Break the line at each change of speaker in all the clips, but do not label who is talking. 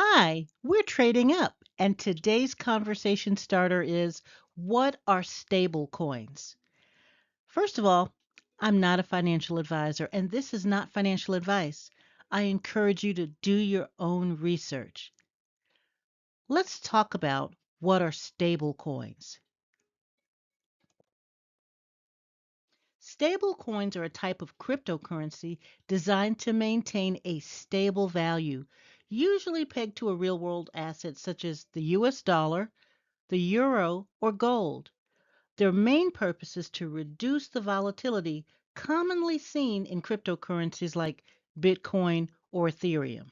Hi, we're trading up, and today's conversation starter is what are stable coins? First of all, I'm not a financial advisor, and this is not financial advice. I encourage you to do your own research. Let's talk about what are stable coins. Stable coins are a type of cryptocurrency designed to maintain a stable value, usually pegged to a real world asset such as the US dollar, the euro, or gold. Their main purpose is to reduce the volatility commonly seen in cryptocurrencies like Bitcoin or Ethereum.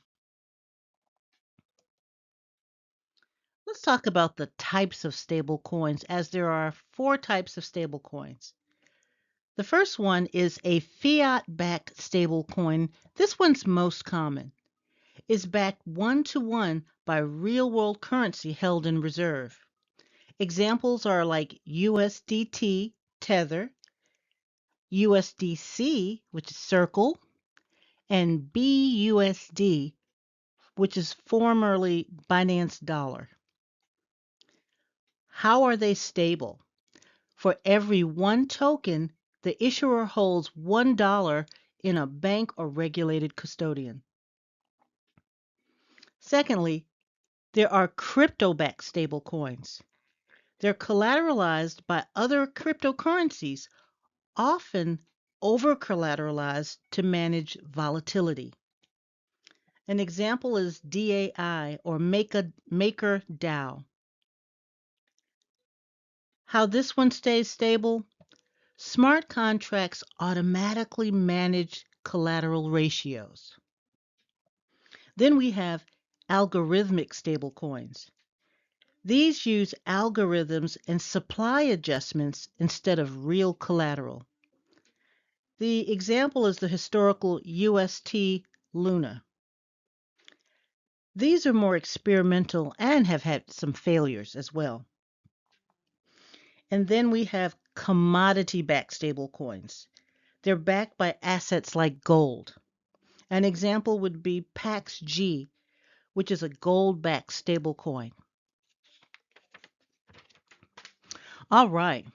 Let's talk about the types of stable coins, as there are four types of stable coins. The first one is a fiat backed stable coin. This one's most common. It's backed one to one by real world currency held in reserve. Examples are like USDT, Tether, USDC, which is Circle, and BUSD, which is formerly Binance Dollar. How are they stable? For every one token, the issuer holds $1 in a bank or regulated custodian. Secondly, there are crypto backed stable coins. They're collateralized by other cryptocurrencies, often over collateralized to manage volatility. An example is DAI or MakerDAO. How this one stays stable? Smart contracts automatically manage collateral ratios. Then we have algorithmic stablecoins. These use algorithms and supply adjustments instead of real collateral. The example is the historical UST Luna. These are more experimental and have had some failures as well. And then we have commodity backed stable coins. They're backed by assets like gold. An example would be PAXG, which is a gold backed stable coin. All right,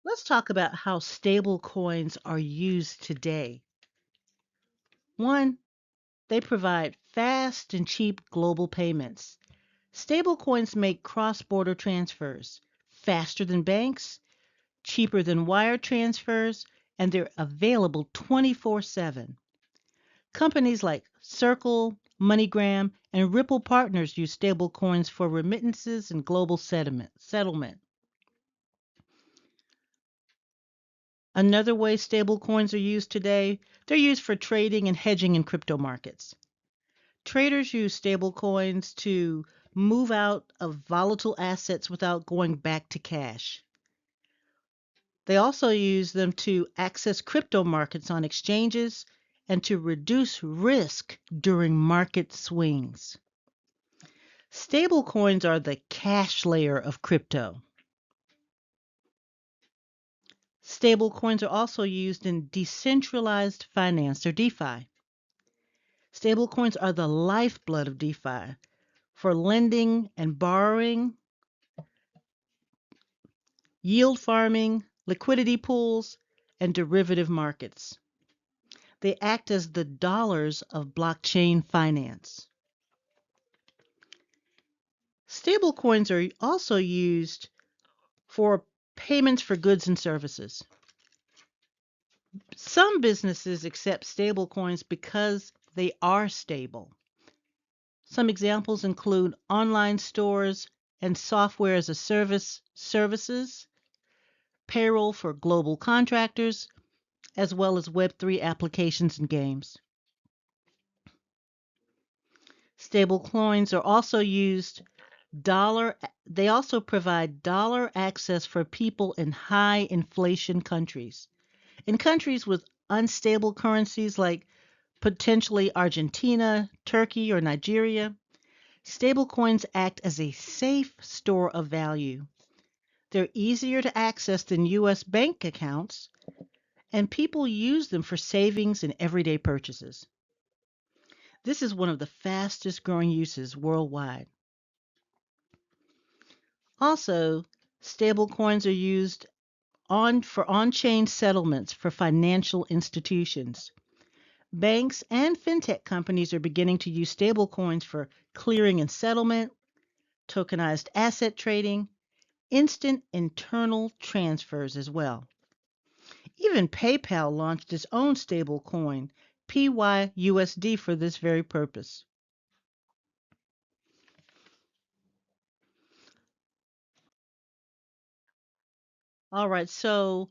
let's talk about how stable coins are used today. One, they provide fast and cheap global payments. Stable coins make cross border transfers faster than banks, cheaper than wire transfers, and they're available 24/7. Companies like Circle, MoneyGram, and Ripple Partners use stablecoins for remittances and global settlement. Another way stablecoins are used today, they're used for trading and hedging in crypto markets. Traders use stablecoins to move out of volatile assets without going back to cash. They also use them to access crypto markets on exchanges and to reduce risk during market swings. Stablecoins are the cash layer of crypto. Stablecoins are also used in decentralized finance or DeFi. Stablecoins are the lifeblood of DeFi for lending and borrowing, yield farming, liquidity pools, and derivative markets. They act as the dollars of blockchain finance. Stablecoins are also used for payments for goods and services. Some businesses accept stablecoins because they are stable. Some examples include online stores and software as a service services, payroll for global contractors, as well as Web3 applications and games. Stablecoins are also used dollar they also provide dollar access for people in high inflation countries. In countries with unstable currencies like potentially Argentina, Turkey, or Nigeria, stablecoins act as a safe store of value. They're easier to access than US bank accounts, and people use them for savings and everyday purchases. This is one of the fastest growing uses worldwide. Also, stablecoins are used for on-chain settlements for financial institutions. Banks and fintech companies are beginning to use stablecoins for clearing and settlement, tokenized asset trading, instant internal transfers as well. Even PayPal launched its own stablecoin, PYUSD, for this very purpose. All right, so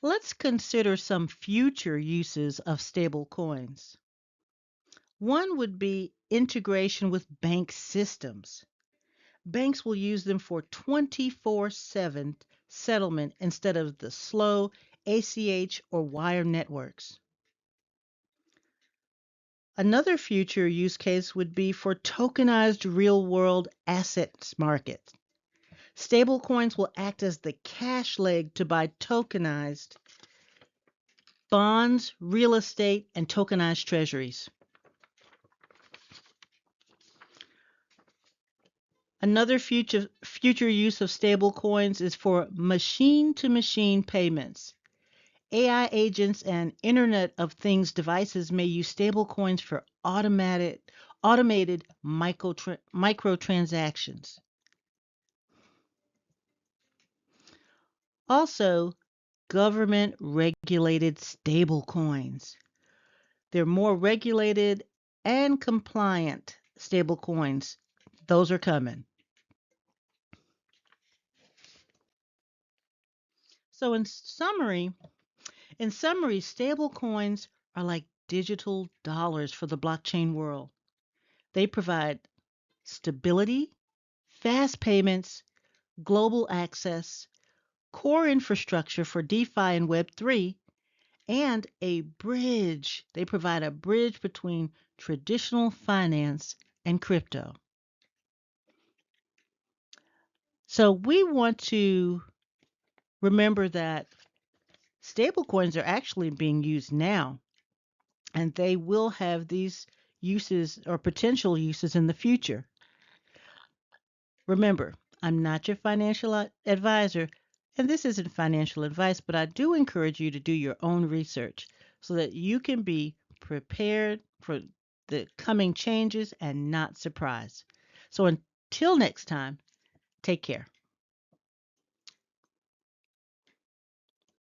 let's consider some future uses of stablecoins. One would be integration with bank systems. Banks will use them for 24/7 settlement instead of the slow ACH or wire networks. Another future use case would be for tokenized real world assets markets. Stablecoins will act as the cash leg to buy tokenized bonds, real estate, and tokenized treasuries. Another future use of stablecoins is for machine to machine payments. AI agents and Internet of Things devices may use stablecoins for automated microtransactions. Also, government regulated stablecoins. They're more regulated and compliant stablecoins. Those are coming. So in summary, stablecoins are like digital dollars for the blockchain world. They provide stability, fast payments, global access, core infrastructure for DeFi and Web3, and a bridge. They provide a bridge between traditional finance and crypto. So we want to remember that stablecoins are actually being used now, and they will have these uses or potential uses in the future. Remember, I'm not your financial advisor, and this isn't financial advice, but I do encourage you to do your own research so that you can be prepared for the coming changes and not surprised. So until next time, take care.